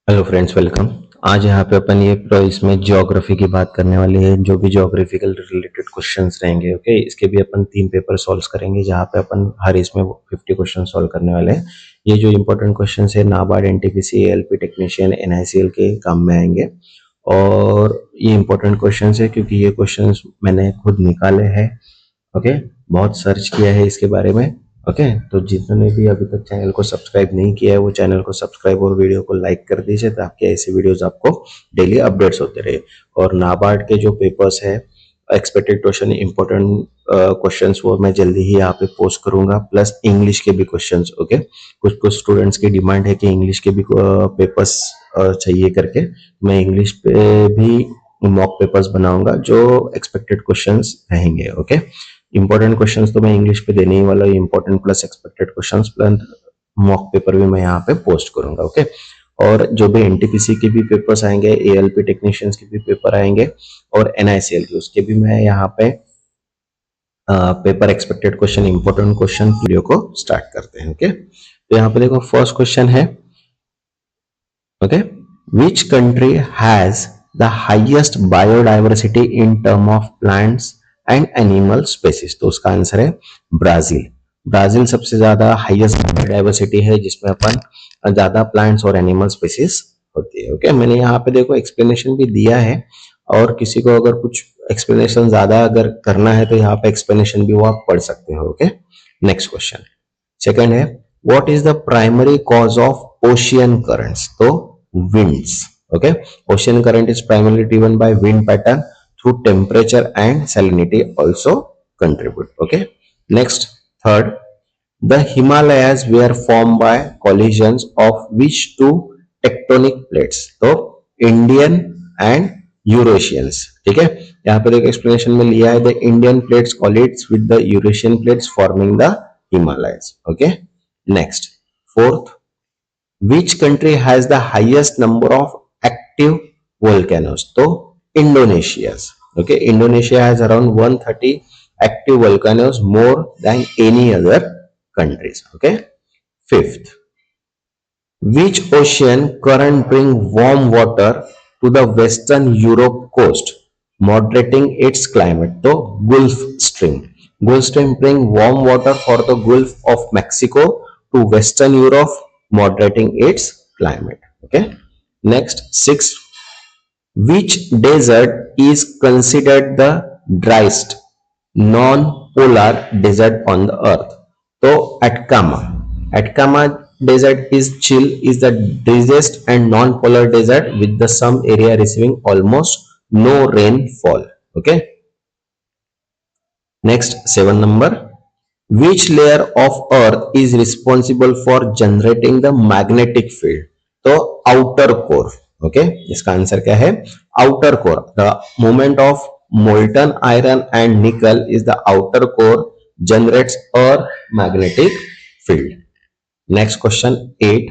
Hello friends, welcome. आज यहाँ पे अपन इसमें ज्योग्राफी की बात करने वाले हैं। जो भी ज्योग्राफिकल रिलेटेड क्वेश्चंस रहेंगे, ओके, इसके भी अपन 3 पेपर सॉल्व करेंगे, जहाँ पे अपन हर इसमें 50 क्वेश्चन सॉल्व करने वाले हैं। ये जो इंपॉर्टेंट क्वेश्चंस है NABARD, NTPC, ALP technician, NICL के काम में आएंगे। और ये इंपॉर्टेंट क्वेश्चंस है क्योंकि ये क्वेश्चंस मैंने खुद निकाले हैं। ओके, बहुत सर्च किया है इसके बारे में। ओके, तो जिन्होंने भी अभी तक चैनल को सब्सक्राइब नहीं किया है वो चैनल को सब्सक्राइब और वीडियो को लाइक कर दीजिए ताकि ऐसे वीडियोस आपको डेली अपडेट्स होते रहे। और नाबार्ड के जो पेपर्स है, एक्सपेक्टेड क्वेश्चन, इंपॉर्टेंट क्वेश्चंस, वो मैं जल्दी ही यहाँ पे पोस्ट करूंगा, प्लस इंग्लिश के भी क्वेश्चंस। ओके, कुछ कुछ स्टूडेंट्स की डिमांड है कि इंग्लिश के भी पेपर्स चाहिए करके। मैं इंग्लिश पे भी मॉक पेपर्स बनाऊंगा जो एक्सपेक्टेड क्वेश्चंस रहेंगे। ओके, इंपॉर्टेंट क्वेश्चंस तो मैं इंग्लिश पे देने ही वाला हूँ, important plus expected questions plus mock paper भी मैं यहाँ पे पोस्ट करूंगा। ओके, और जो भी एनटीपीसी के भी पेपर्स आएंगे, एएलपी टेक्नीशियंस के भी पेपर आएंगे, और एनआईसीएल के, उसके भी मैं यहाँ पे paper expected question, important question video को स्टार्ट करते हैं। ओके, तो यहाँ पे देखो फर्स्ट क्वेश्चन है, okay, which country has the highest biodiversity in term of plants and animal species? तो उसका आंसर है ब्राजील। ब्राजील सबसे ज्यादा हाईएस्ट बायोडाइवर्सिटी है, जिसमें अपन ज्यादा प्लांट्स और एनिमल स्पेसीज होती है। ओके, मैंने यहाँ पे देखो एक्सप्लेनेशन भी दिया है, और किसी को अगर कुछ एक्सप्लेनेशन ज्यादा अगर करना है तो यहाँ पे एक्सप्लेनेशन भी वो आप पढ़ सकते हो। ओके, नेक्स्ट क्वेश्चन, सेकंड है, what is the primary cause of ocean currents? तो winds. Okay, ocean current is primarily driven by wind pattern through temperature and salinity also contribute. Okay, next, third, the Himalayas were formed by collisions of which two tectonic plates? तो Indian and Eurasians। ठीक है, यहाँ पर एक explanation में लिया है, the Indian plates collides with the Eurasian plates forming the Himalayas। Okay, next, fourth, which country has the highest number of active volcanoes? तो Indonesia। Okay, Indonesia has around 130 active volcanoes, more than any other countries. Okay, fifth, which ocean current bring warm water to the western Europe coast, moderating its climate? तो Gulf Stream। Gulf Stream bring warm water for the Gulf of Mexico to western Europe, moderating its climate. Okay, next, sixth, which desert is considered the driest non-polar desert on the earth? So Atacama desert is chill, is the driest and non-polar desert with the some area receiving almost no rainfall. Okay, next, 7 number, which layer of earth is responsible for generating the magnetic field? तो outer core। Okay, इसका answer क्या है? outer core। the movement of molten iron and nickel is the outer core generates a magnetic field। next question, 8,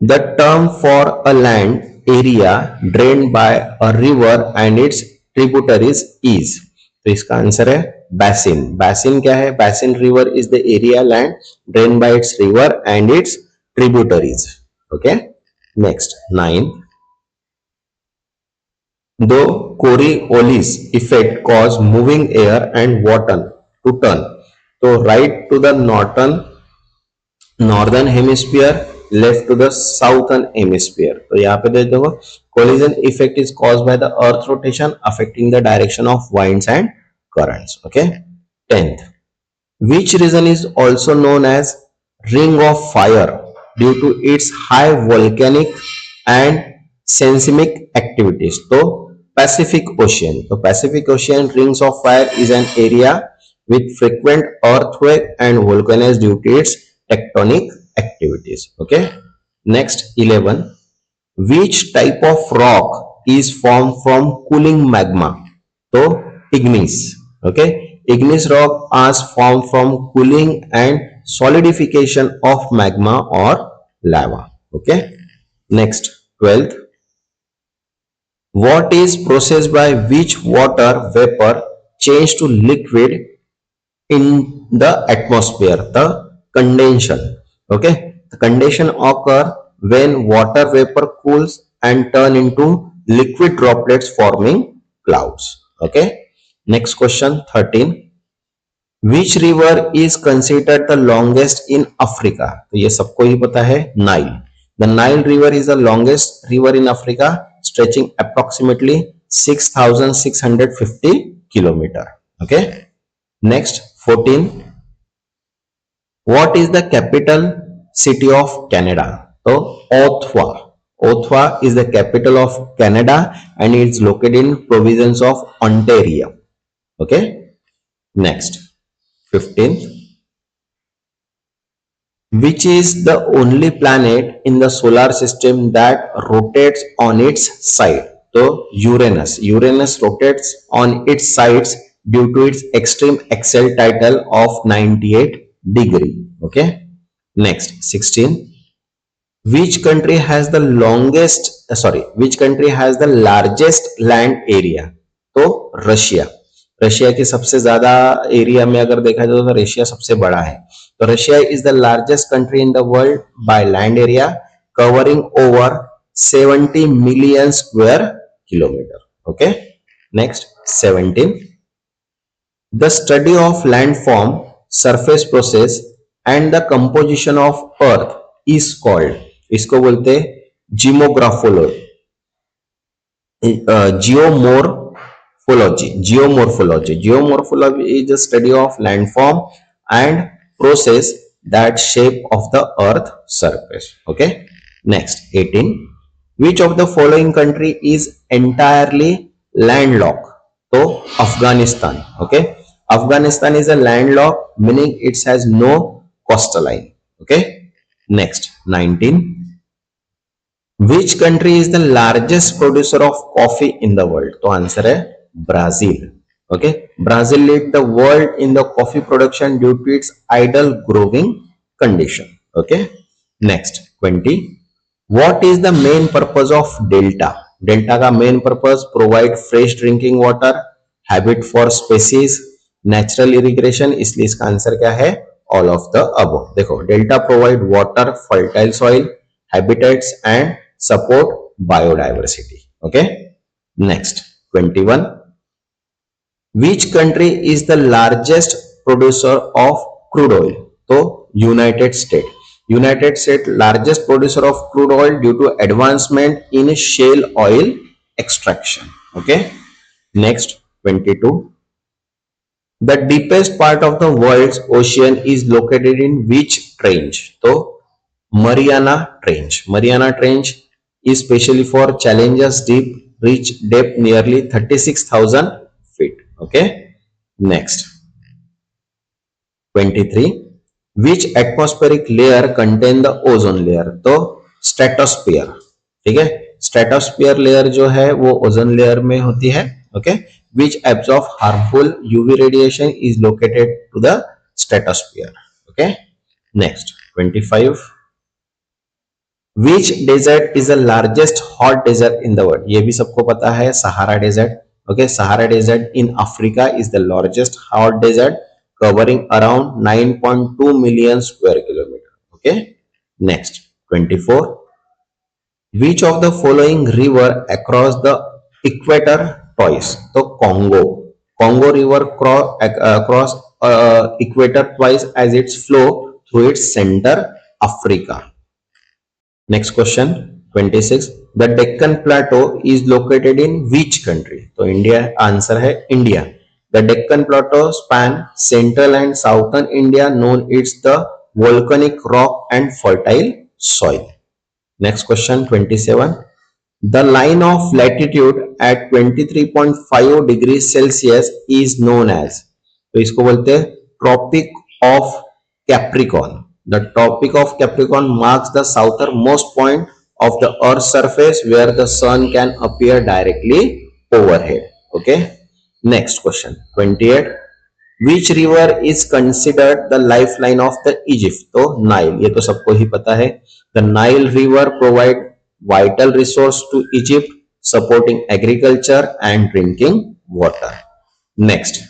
the term for a land area drained by a river and its tributaries is? तो इसका answer है basin। basin क्या है? basin river is the area land drained by its river and its tributaries। okay, next, 9, though Coriolis effect cause moving air and water to turn, तो right to the northern hemisphere, left to the southern hemisphere। तो यहाँ पे देख देखो, collision effect is caused by the earth rotation affecting the direction of winds and currents। okay, 10th, which region is also known as ring of fire due to its high volcanic and seismic activities? तो Pacific Ocean। तो Pacific Ocean rings of fire is an area with frequent earthquake and volcanoes due to its tectonic activities। okay, next, 11, which type of rock is formed from cooling magma? तो igneous। okay, igneous rock is formed from cooling and solidification of magma or lava। okay, next, 12th, what is process by which water vapor change to liquid in the atmosphere? The condensation। okay, the condensation occur when water vapor cools and turn into liquid droplets forming clouds. Okay, next question 13. Which river is considered the longest in Africa? तो ये सबको ही पता है, Nile. The Nile River is the longest river in Africa, stretching approximately 6,650 kilometer. Okay. Next 14. What is the capital city of Canada? So Ottawa. Ottawa is the capital of Canada and it's located in province of Ontario. Okay. Next 15th. Which is the only planet in the solar system that rotates on its side? So Uranus. Uranus rotates on its sides due to its extreme axial title of 98 degree. Okay. Next 16. Which country has the which country has the largest land area? तो Russia. Russia की सबसे ज्यादा area में अगर देखा जाए तो Russia सबसे बड़ा है. तो Russia is the largest country in the world by land area, covering over 70 million square kilometre. Okay, next 17. The study of landform, surface process and the composition of earth is called. इसको बोलते हैं जियोमोग्राफोलॉजी, geomorphology. Geomorphology is the study of landform and process that shape of the earth surface. Okay, next 18. Which of the following country is entirely landlocked? So Afghanistan. Okay, Afghanistan is a landlocked, meaning it has no coastline. Okay, next 19. Which country is the largest producer of coffee in the world? तो answer है Brazil. Okay, Brazil lead the world in the coffee production due to its ideal growing condition. Okay, next 20. What is the main purpose of delta? Delta का main purpose provide fresh drinking water, habit for species, natural irrigation. इसलिए इसका answer क्या है? All of the above. देखो, delta provide water, fertile soil, habitats and support biodiversity. Okay, next 21. Which country is the largest producer of crude oil? तो United States. United States largest producer of crude oil due to advancement in shale oil extraction. Okay, next 22. The deepest part of the world's ocean is located in which trench? तो Mariana Trench. Mariana Trench is specially for Challenger's Deep, reach depth nearly 36,000 feet. Okay, next 23. Which atmospheric layer contain the ozone layer? तो stratosphere. ठीक है, stratosphere layer जो है वो ozone layer में होती है. Okay, which absorb harmful UV radiation is located to the stratosphere. Okay, next 25. Which desert is the largest hot desert in the world? ये भी सबको पता है, Sahara desert. Okay, Sahara Desert in Africa is the largest hot desert, covering around 9.2 million square kilometer. Okay, next 24. Which of the following river across the equator twice? तो Congo river cross equator twice as its flow through its center, Africa. Next question 26. The Deccan Plateau is located in which country? तो India, answer है India. The Deccan Plateau span central and southern India, known it's the volcanic rock and fertile soil. Next question 27. The line of latitude at 23.5 degrees Celsius is known as. तो इसको बोलते हैं Tropic of Capricorn. The Tropic of Capricorn marks the southernmost point of the Earth's surface where the sun can appear directly overhead. Okay. Next question 28. Which river is considered the lifeline of the Egypt? तो Nile. ये तो सबको ही पता है. The Nile River provide vital resource to Egypt, supporting agriculture and drinking water. Next.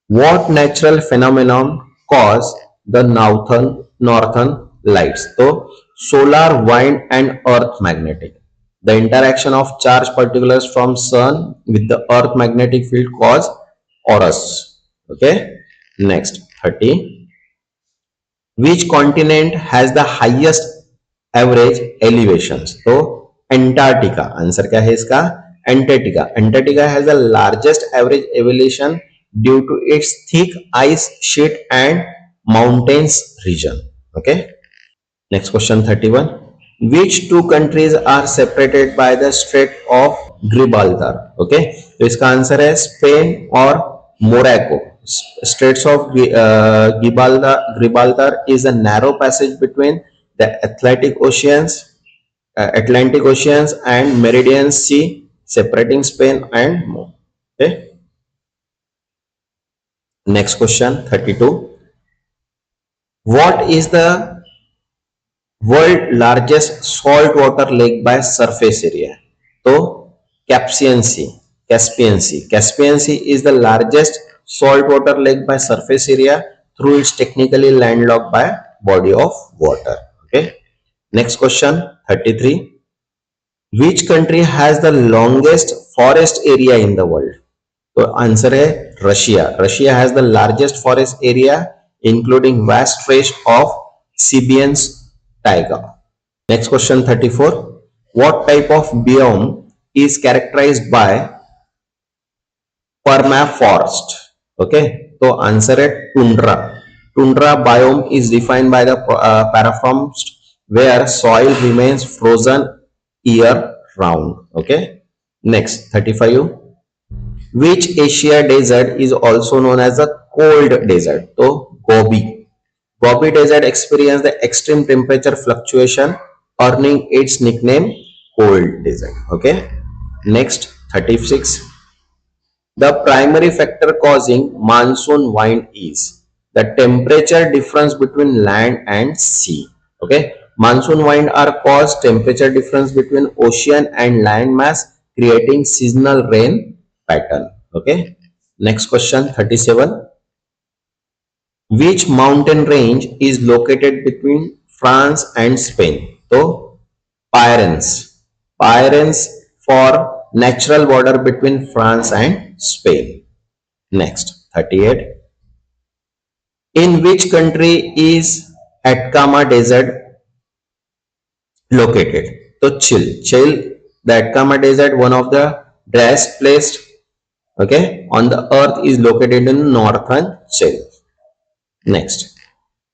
What natural phenomenon cause the northern lights? तो solar, wind, and earth magnetic. The interaction of charged particles from sun with the earth magnetic field cause auroras. Okay. Next, 30. Which continent has the highest average elevations? तो Antarctica. Answer क्या है इसका? Antarctica. Antarctica has the largest average elevation due to its thick ice sheet and mountains region. Okay. Next question 31. Which two countries are separated by the Strait of Gibraltar? Okay. तो इसका answer है Spain और Morocco. Straits of Gibraltar is a narrow passage between the Atlantic Oceans and Meridian Sea, separating Spain and more. Okay. Next question 32. What is the world largest saltwater lake by surface area? तो Caspian Sea. Caspian Sea is the largest saltwater lake by surface area through its technically landlocked by body of water. Okay. Next question 33. Which country has the longest forest area in the world? तो answer है Russia. Russia has the largest forest area including vast stretch of Siberian taiga. Next question 34. What type of biome is characterized by permafrost? Okay, तो answer है tundra. Tundra biome is defined by the permafrost where soil remains frozen year round. Okay. Next 35. Which Asia desert is also known as a cold desert? So Gobi. Gobi desert experiences the extreme temperature fluctuation, earning its nickname cold desert. Okay. Next 36. The primary factor causing monsoon wind is the temperature difference between land and sea. Okay. Monsoon wind are caused temperature difference between ocean and land mass, creating seasonal rain pattern. Okay. Next question 37. Which mountain range is located between France and Spain? So Pyrenees. Pyrenees for natural border between France and Spain. Next 38. In which country is Atacama Desert located? So Chile. The Atacama Desert, one of the driest places, okay, on the earth, is located in northern Chile. Next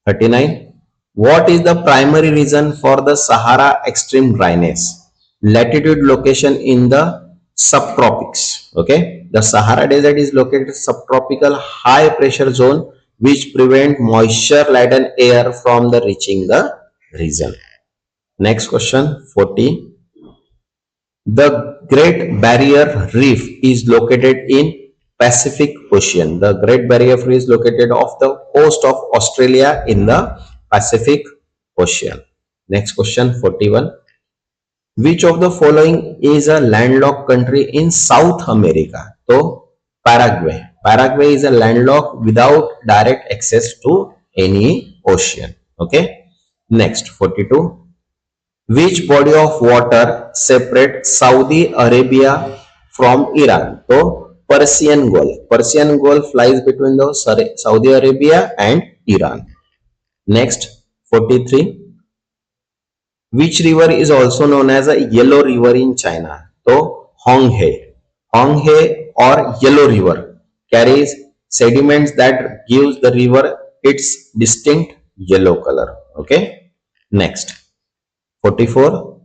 39. What is the primary reason for the Sahara extreme dryness? Latitude location in the subtropics. Okay, the Sahara Desert is located subtropical high pressure zone which prevent moisture laden air from the reaching the region. Next question 40. The Great Barrier Reef is located in Pacific Ocean. The Great Barrier Reef is located off the coast of Australia in the Pacific Ocean. Next question 41. Which of the following is a landlocked country in South America? So Paraguay. Paraguay is a landlocked without direct access to any ocean. Okay. Next 42. Which body of water separates Saudi Arabia from Iran? So Persian Gulf. Persian Gulf lies between the Saudi Arabia and Iran. Next 43. Which river is also known as a Yellow River in China? So Honghe. Honghe or Yellow River carries sediments that gives the river its distinct yellow color. Okay. Next 44.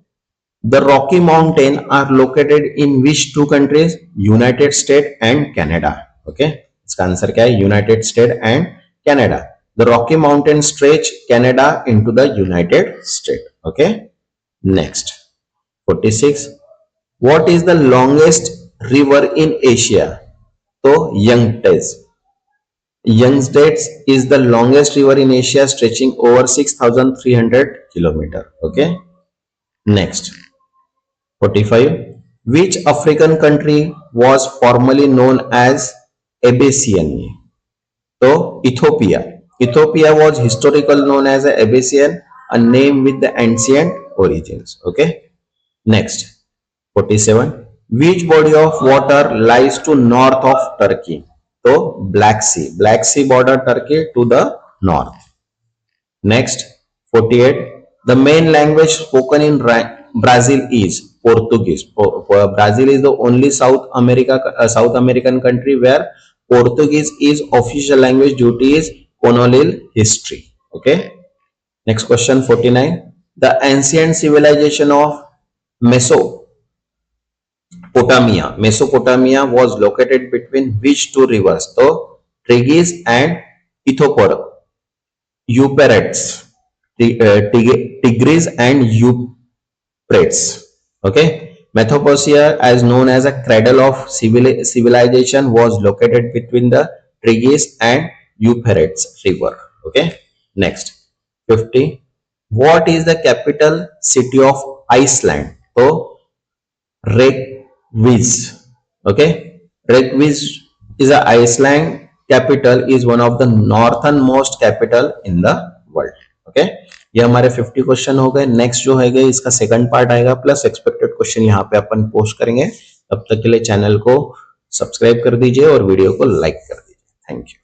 The Rocky Mountains are located in which two countries? United States and Canada. Okay. इसका answer क्या है? United States and Canada. The Rocky Mountains stretch Canada into the United States. Okay. Next 46. What is the longest river in Asia? So Yangtze. Yangtze is the longest river in Asia, stretching over 6,300 kilometers. Okay. Next 45. Which African country was formerly known as Abyssinia? So Ethiopia. Ethiopia was historically known as Abyssinia a name with the ancient origins. Okay. Next, 47. Which body of water lies to north of Turkey? So Black Sea. Black Sea border Turkey to the north. Next, 48. The main language spoken in Brazil is Portuguese. Brazil is the only South American country where Portuguese is official language due to its colonial history. Okay. Next question, 49. The ancient civilization of Mesopotamia was located between which two rivers? So Tigris and Euphrates. Tigris and Euphrates. Okay. Mesopotamia, as known as a cradle of civilization, was located between the Tigris and Euphrates river. Okay. Next, 50. What is the capital city of Iceland? So Reykjavik. Okay. Reykjavik is a Iceland capital, is one of the northernmost capital in the world. Okay ये हमारे 50 question हो गए. Next जो है इसका second part आएगा plus expected question यहाँ पे अपन पोस्ट करेंगे. तब तक के लिए चैनल को सब्सक्राइब कर दीजिए और वीडियो को लाइक कर दीजिए. Thank you.